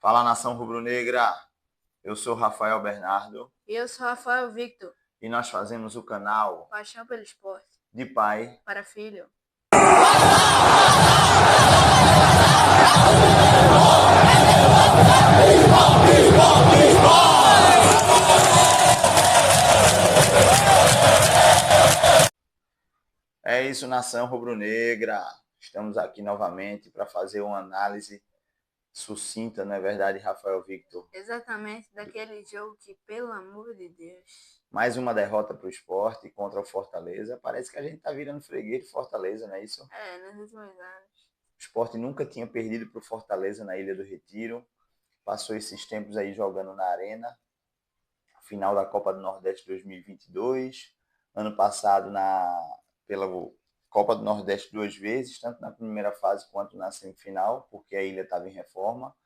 Fala, nação rubro-negra. Eu sou Rafael Bernardo E eu sou Rafael Victor, e nós fazemos o canal paixão pelo esporte, de pai. para filho. É isso, nação rubro-negra. Estamos aqui novamente para fazer uma análise sucinta, não é verdade, Rafael Victor? Exatamente daquele jogo que, pelo amor de Deus. Mais uma derrota para o Sport contra o Fortaleza. Parece que a gente está virando freguês de Fortaleza, não é isso? Nos últimos anos. O Sport nunca tinha perdido para o Fortaleza na Ilha do Retiro. Passou esses tempos aí jogando na Arena. Final da Copa do Nordeste 2022. Ano passado pela Copa do Nordeste 2 vezes, tanto na primeira fase quanto na semifinal, porque a ilha estava em reforma,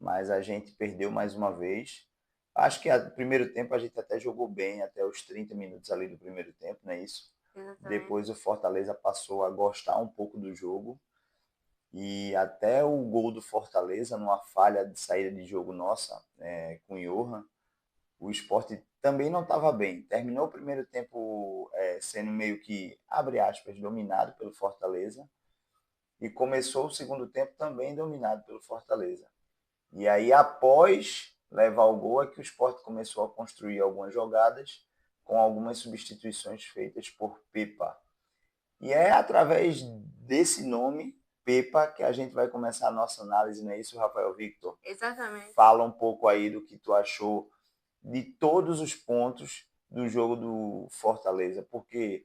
mas a gente perdeu mais uma vez. Acho que no primeiro tempo a gente até jogou bem, até os 30 minutos ali do primeiro tempo, não é isso? Exatamente. Depois o Fortaleza passou a gostar um pouco do jogo, e até o gol do Fortaleza, numa falha de saída de jogo nossa, com o Johan, o Sport também não estava bem. Terminou o primeiro tempo sendo meio que, abre aspas, dominado pelo Fortaleza. E começou o segundo tempo também dominado pelo Fortaleza. E aí, após levar o gol, é que o Sport começou a construir algumas jogadas com algumas substituições feitas por Pepa. E é através desse nome, Pepa, que a gente vai começar a nossa análise, não é isso, Rafael Victor? Exatamente. Fala um pouco aí do que tu achou de todos os pontos do jogo do Fortaleza, porque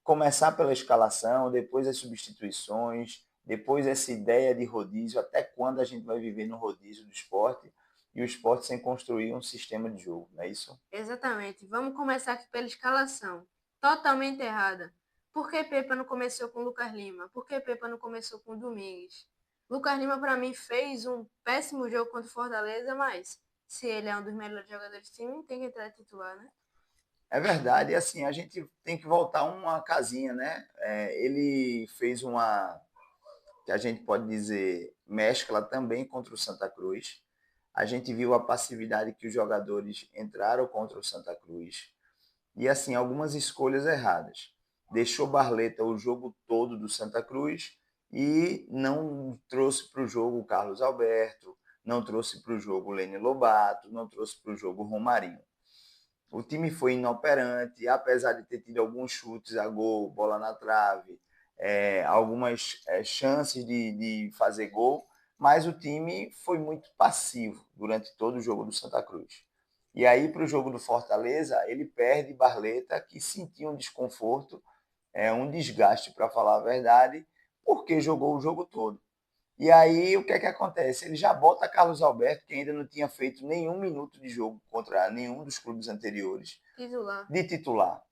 começar pela escalação, depois as substituições, depois essa ideia de rodízio, até quando a gente vai viver no rodízio do esporte e o esporte sem construir um sistema de jogo, não é isso? Exatamente. Vamos começar aqui pela escalação. Totalmente errada. Por que Pepa não começou com Lucas Lima? Por que Pepa não começou com Domingues? Lucas Lima, para mim, fez um péssimo jogo contra o Fortaleza, mas se ele é um dos melhores jogadores do time, tem que entrar titular, né? É verdade, e assim, a gente tem que voltar uma casinha, né? Ele fez uma, que a gente pode dizer, mescla também contra o Santa Cruz. A gente viu a passividade que os jogadores entraram contra o Santa Cruz. E assim, algumas escolhas erradas. Deixou Barleta o jogo todo do Santa Cruz e não trouxe para o jogo o Carlos Alberto, não trouxe para o jogo o Lene Lobato, não trouxe para o jogo o Romarinho. O time foi inoperante, apesar de ter tido alguns chutes a gol, bola na trave, algumas chances de fazer gol, mas o time foi muito passivo durante todo o jogo do Santa Cruz. E aí, para o jogo do Fortaleza, ele perde Barleta, que sentia um desconforto, um desgaste, para falar a verdade, porque jogou o jogo todo. E aí, o que é que acontece? Ele já bota Carlos Alberto, que ainda não tinha feito nenhum minuto de jogo contra nenhum dos clubes anteriores, Titular. de titular.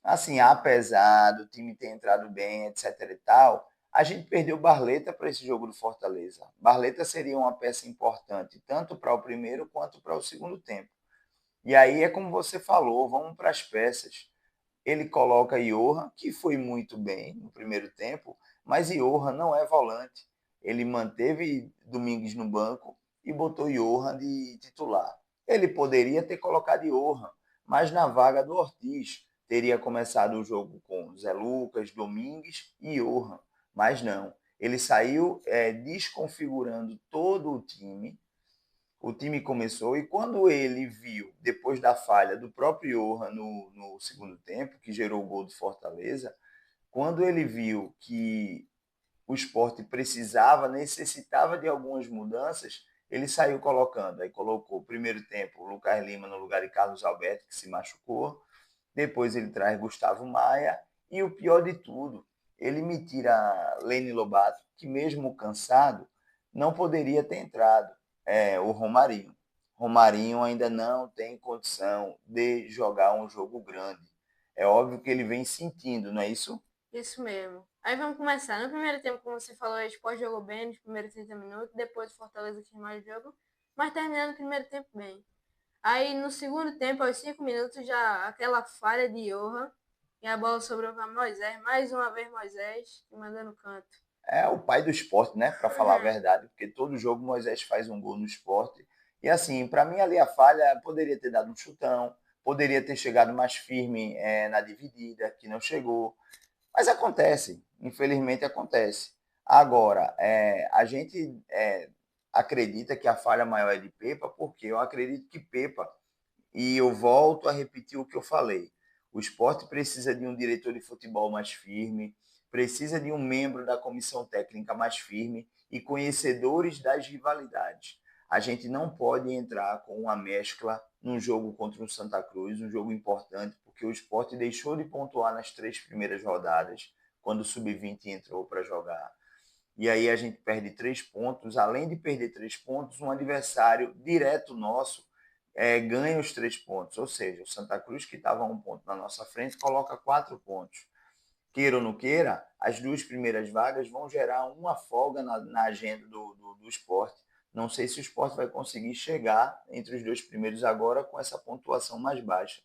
Assim, apesar do time ter entrado bem, etc e tal, a gente perdeu Barleta para esse jogo do Fortaleza. Barleta seria uma peça importante, tanto para o primeiro quanto para o segundo tempo. E aí é como você falou, vamos para as peças. Ele coloca Johan, que foi muito bem no primeiro tempo, mas Johan não é volante. Ele manteve Domingues no banco e botou Johan de titular. Ele poderia ter colocado Johan, mas na vaga do Ortiz teria começado o jogo com Zé Lucas, Domingues e Johan, mas não. Ele saiu desconfigurando todo o time começou e quando ele viu, depois da falha do próprio Johan no segundo tempo, que gerou o gol do Fortaleza, quando ele viu que o Sport precisava, necessitava de algumas mudanças, ele saiu colocando. Aí colocou, primeiro tempo, o Lucas Lima no lugar de Carlos Alberto, que se machucou. Depois ele traz Gustavo Maia. E o pior de tudo, ele me tira Lene Lobato, que mesmo cansado, não poderia ter entrado. O Romarinho. Romarinho ainda não tem condição de jogar um jogo grande. É óbvio que ele vem sentindo, não é isso? Isso mesmo. Aí vamos começar. No primeiro tempo, como você falou, o Sport jogou bem nos primeiros 30 minutos, depois o Fortaleza quis mais o jogo, mas terminando o primeiro tempo bem. Aí no segundo tempo, aos 5 minutos, já aquela falha de Johan, e a bola sobrou para Moisés, mais uma vez Moisés, que mandou no canto. é o pai do esporte, né? Para falar a Uhum. verdade, porque todo jogo Moisés faz um gol no esporte. E assim, para mim ali a falha poderia ter dado um chutão, poderia ter chegado mais firme na dividida, que não chegou. Mas acontece, infelizmente acontece. Agora, a gente acredita que a falha maior é de Pepa, porque eu acredito que Pepa, e eu volto a repetir o que eu falei, o esporte precisa de um diretor de futebol mais firme, precisa de um membro da comissão técnica mais firme e conhecedores das rivalidades. A gente não pode entrar com uma mescla num jogo contra o Santa Cruz, um jogo importante, porque o esporte deixou de pontuar nas 3 primeiras rodadas, quando o Sub-20 entrou para jogar. E aí a gente perde 3 pontos. Além de perder 3 pontos, um adversário direto nosso ganha os 3 pontos. Ou seja, o Santa Cruz, que estava a 1 ponto na nossa frente, coloca 4 pontos. Queira ou não queira, as 2 primeiras vagas vão gerar uma folga na agenda do esporte. Não sei se o esporte vai conseguir chegar entre os 2 primeiros agora com essa pontuação mais baixa.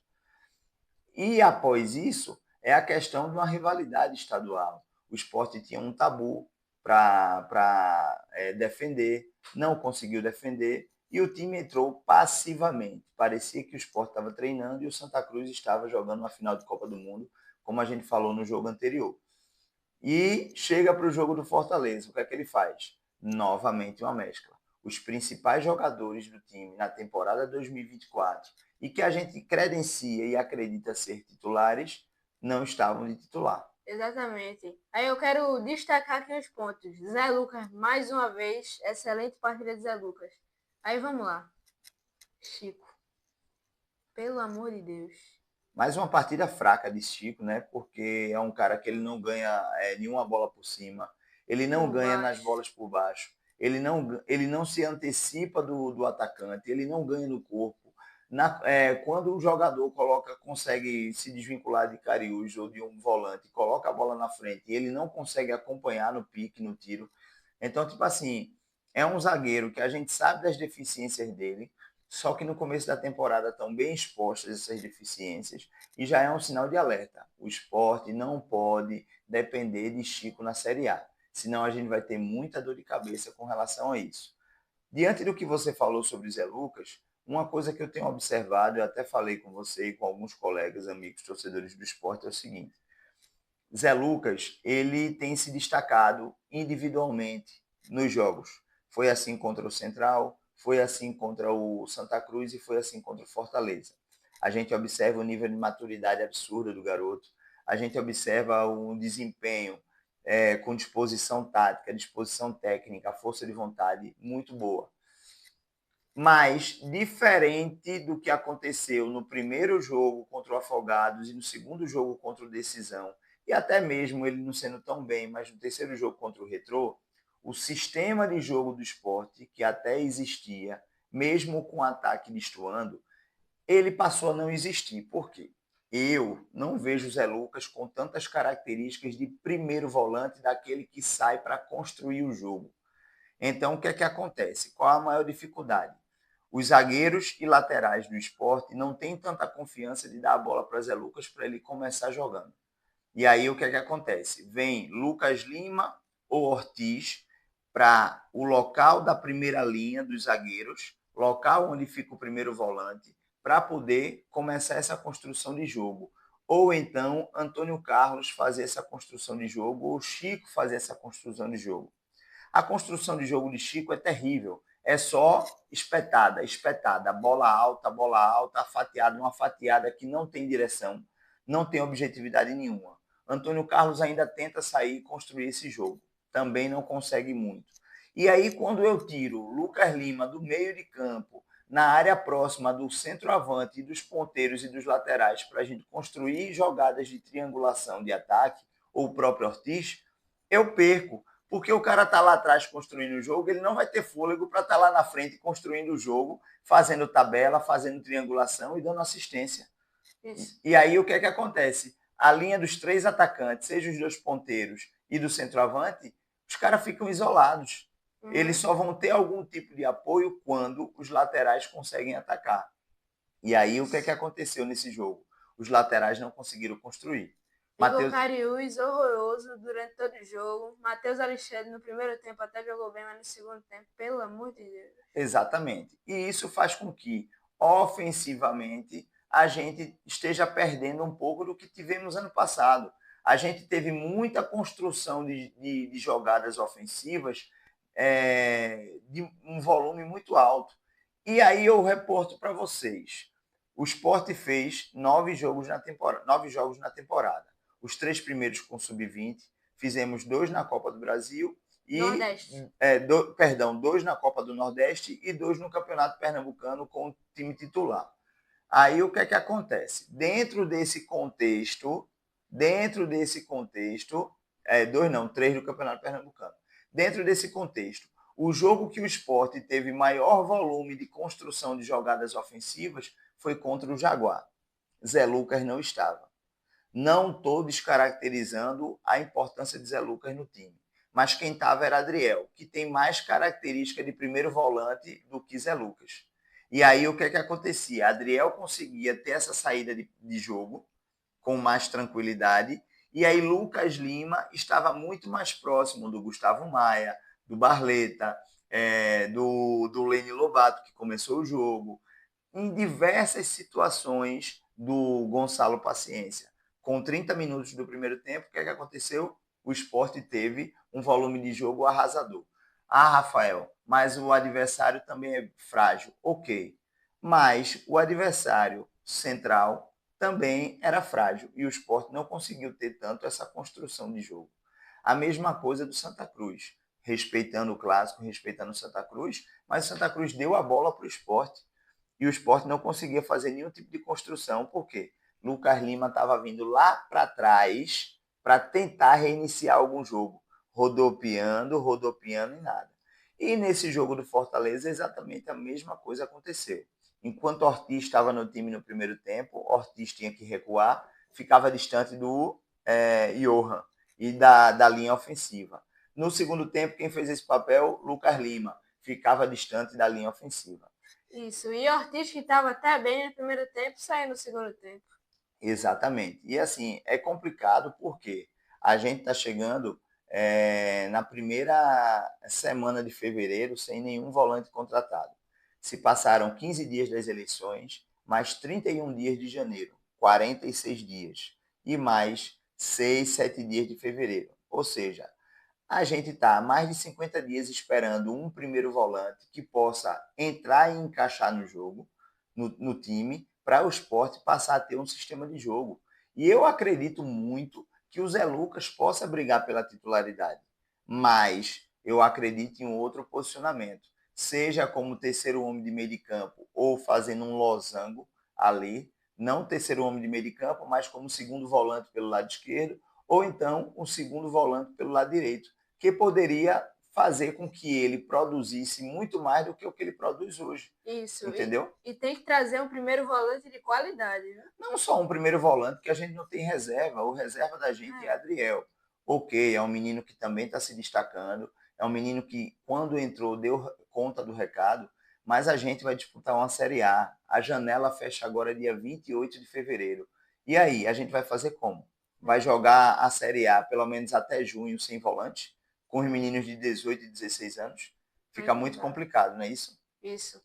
E após isso, é a questão de uma rivalidade estadual. O esporte tinha um tabu para defender, não conseguiu defender e o time entrou passivamente. Parecia que o esporte estava treinando e o Santa Cruz estava jogando uma final de Copa do Mundo, como a gente falou no jogo anterior. E chega para o jogo do Fortaleza. O que é que ele faz? Novamente uma mescla. Os principais jogadores do time na temporada 2024 e que a gente credencia e acredita ser titulares não estavam de titular. Exatamente. Aí eu quero destacar aqui os pontos. Zé Lucas, mais uma vez, excelente partida de Zé Lucas. Aí vamos lá. Chico, pelo amor de Deus. Mais uma partida fraca de Chico, né? Porque é um cara que ele não ganha nenhuma bola por cima, ele não Por ganha nas baixo. bolas por baixo, ele não se antecipa do atacante, ele não ganha no corpo. Quando o jogador consegue se desvincular de Cariús ou de um volante, coloca a bola na frente e ele não consegue acompanhar no pique, no tiro. Então, tipo assim, é um zagueiro que a gente sabe das deficiências dele, só que no começo da temporada estão bem expostas essas deficiências e já é um sinal de alerta. O esporte não pode depender de Chico na Série A, senão a gente vai ter muita dor de cabeça com relação a isso. Diante do que você falou sobre o Zé Lucas, uma coisa que eu tenho observado, eu até falei com você e com alguns colegas, amigos, torcedores do esporte, é o seguinte: Zé Lucas, ele tem se destacado individualmente nos jogos. Foi assim contra o Central, foi assim contra o Santa Cruz e foi assim contra o Fortaleza. A gente observa o nível de maturidade absurda do garoto, a gente observa um desempenho com disposição tática, disposição técnica, força de vontade muito boa. Mas, diferente do que aconteceu no primeiro jogo contra o Afogados e no segundo jogo contra o Decisão, e até mesmo ele não sendo tão bem, mas no terceiro jogo contra o Retrô, o sistema de jogo do esporte, que até existia, mesmo com o ataque destoando, ele passou a não existir. Por quê? Eu não vejo o Zé Lucas com tantas características de primeiro volante, daquele que sai para construir o jogo. Então, o que é que acontece? Qual a maior dificuldade? Os zagueiros e laterais do esporte não têm tanta confiança de dar a bola para Zé Lucas para ele começar jogando. E aí o que é que acontece? Vem Lucas Lima ou Ortiz para o local da primeira linha dos zagueiros, local onde fica o primeiro volante, para poder começar essa construção de jogo. Ou então Antônio Carlos fazer essa construção de jogo, ou Chico fazer essa construção de jogo. A construção de jogo de Chico é terrível. É só espetada, espetada, bola alta, fatiada, uma fatiada que não tem direção, não tem objetividade nenhuma. Antônio Carlos ainda tenta sair e construir esse jogo. Também não consegue muito. E aí, quando eu tiro Lucas Lima do meio de campo, na área próxima do centroavante, dos ponteiros e dos laterais, para a gente construir jogadas de triangulação de ataque, ou o próprio Ortiz, eu perco. Porque o cara está lá atrás construindo o jogo, ele não vai ter fôlego para estar lá na frente construindo o jogo, fazendo tabela, fazendo triangulação e dando assistência. Isso. E aí o que é que acontece? A linha dos 3 atacantes, seja os 2 ponteiros e do centroavante, os caras ficam isolados. Eles só vão ter algum tipo de apoio quando os laterais conseguem atacar. E aí o que é que aconteceu nesse jogo? Os laterais não conseguiram construir. Igor Matheus, Cariús, horroroso durante todo o jogo. Matheus Alexandre, no primeiro tempo, até jogou bem, mas no segundo tempo, pelo amor de Deus. exatamente. E isso faz com que, ofensivamente, a gente esteja perdendo um pouco do que tivemos ano passado. A gente teve muita construção de jogadas ofensivas de um volume muito alto. E aí eu reporto para vocês. O Sport fez 9 jogos na temporada. Os 3 primeiros com sub-20, fizemos 2 na Copa do Brasil e, Nordeste. 2 na Copa do Nordeste e 2 no Campeonato Pernambucano com o time titular. Aí o que é que acontece? Dentro desse contexto, 2 não, 3 do Campeonato Pernambucano. Dentro desse contexto, o jogo que o Sport teve maior volume de construção de jogadas ofensivas foi contra o Jaguar. Zé Lucas não estava. Não estou descaracterizando a importância de Zé Lucas no time. Mas quem estava era Adriel, que tem mais característica de primeiro volante do que Zé Lucas. E aí o que é que acontecia? Adriel conseguia ter essa saída de jogo com mais tranquilidade. E aí Lucas Lima estava muito mais próximo do Gustavo Maia, do Barleta, do Lene Lobato, que começou o jogo, em diversas situações do Gonçalo Paciência. Com 30 minutos do primeiro tempo, o que é que aconteceu? O Sport teve um volume de jogo arrasador. Ah, Rafael, mas o adversário também é frágil. Ok. Mas o adversário central também era frágil e o Sport não conseguiu ter tanto essa construção de jogo. A mesma coisa do Santa Cruz, respeitando o clássico, respeitando o Santa Cruz, mas o Santa Cruz deu a bola para o Sport e o Sport não conseguia fazer nenhum tipo de construção, porque Lucas Lima estava vindo lá para trás para tentar reiniciar algum jogo, rodopiando e nada. E nesse jogo do Fortaleza, exatamente a mesma coisa aconteceu. Enquanto Ortiz estava no time no primeiro tempo, Ortiz tinha que recuar, ficava distante do Johan e da linha ofensiva. No segundo tempo, quem fez esse papel? Lucas Lima, ficava distante da linha ofensiva. Isso. E Ortiz, que estava até bem no primeiro tempo, saiu no segundo tempo. Exatamente. E assim, é complicado porque a gente está chegando na primeira semana de fevereiro sem nenhum volante contratado. Se passaram 15 dias das eleições, mais 31 dias de janeiro, 46 dias, e mais 6, 7 dias de fevereiro. Ou seja, a gente está há mais de 50 dias esperando um primeiro volante que possa entrar e encaixar no jogo, no time, para o Sport passar a ter um sistema de jogo. E eu acredito muito que o Zé Lucas possa brigar pela titularidade, mas eu acredito em um outro posicionamento, seja como terceiro homem de meio de campo ou fazendo um losango ali, não terceiro homem de meio de campo, mas como segundo volante pelo lado esquerdo, ou então um segundo volante pelo lado direito, que poderia fazer com que ele produzisse muito mais do que o que ele produz hoje. Isso. Entendeu? E tem que trazer um primeiro volante de qualidade, né? Não só um primeiro volante, que a gente não tem reserva. O reserva da gente é Adriel. Ok, é um menino que também está se destacando. É um menino que, quando entrou, deu conta do recado. Mas a gente vai disputar uma Série A. A janela fecha agora dia 28 de fevereiro. E aí, a gente vai fazer como? Vai jogar a Série A pelo menos até junho sem volante? Com os meninos de 18 e 16 anos? Fica muito complicado, não é isso? Isso.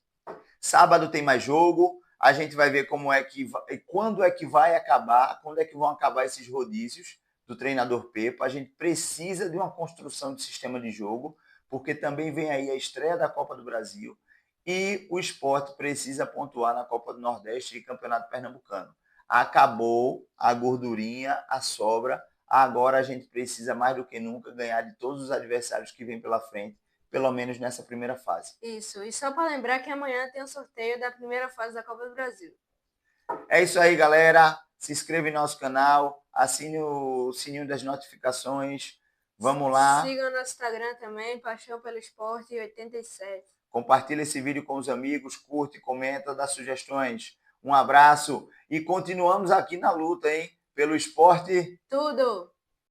Sábado tem mais jogo. A gente vai ver como é que quando é que vai acabar, quando é que vão acabar esses rodízios do treinador Pepa. A gente precisa de uma construção de sistema de jogo, porque também vem aí a estreia da Copa do Brasil e o Sport precisa pontuar na Copa do Nordeste e Campeonato Pernambucano. Acabou a gordurinha, a sobra. Agora a gente precisa mais do que nunca ganhar de todos os adversários que vêm pela frente, pelo menos nessa primeira fase. Isso. E só para lembrar que amanhã tem o sorteio da primeira fase da Copa do Brasil. É isso aí, galera. Se inscreva em nosso canal, assine o sininho das notificações. Vamos lá. Siga o nosso Instagram também, Paixão pelo Esporte 87. Compartilhe esse vídeo com os amigos, curte, comenta, dá sugestões. Um abraço e continuamos aqui na luta, hein? Pelo esporte. Tudo!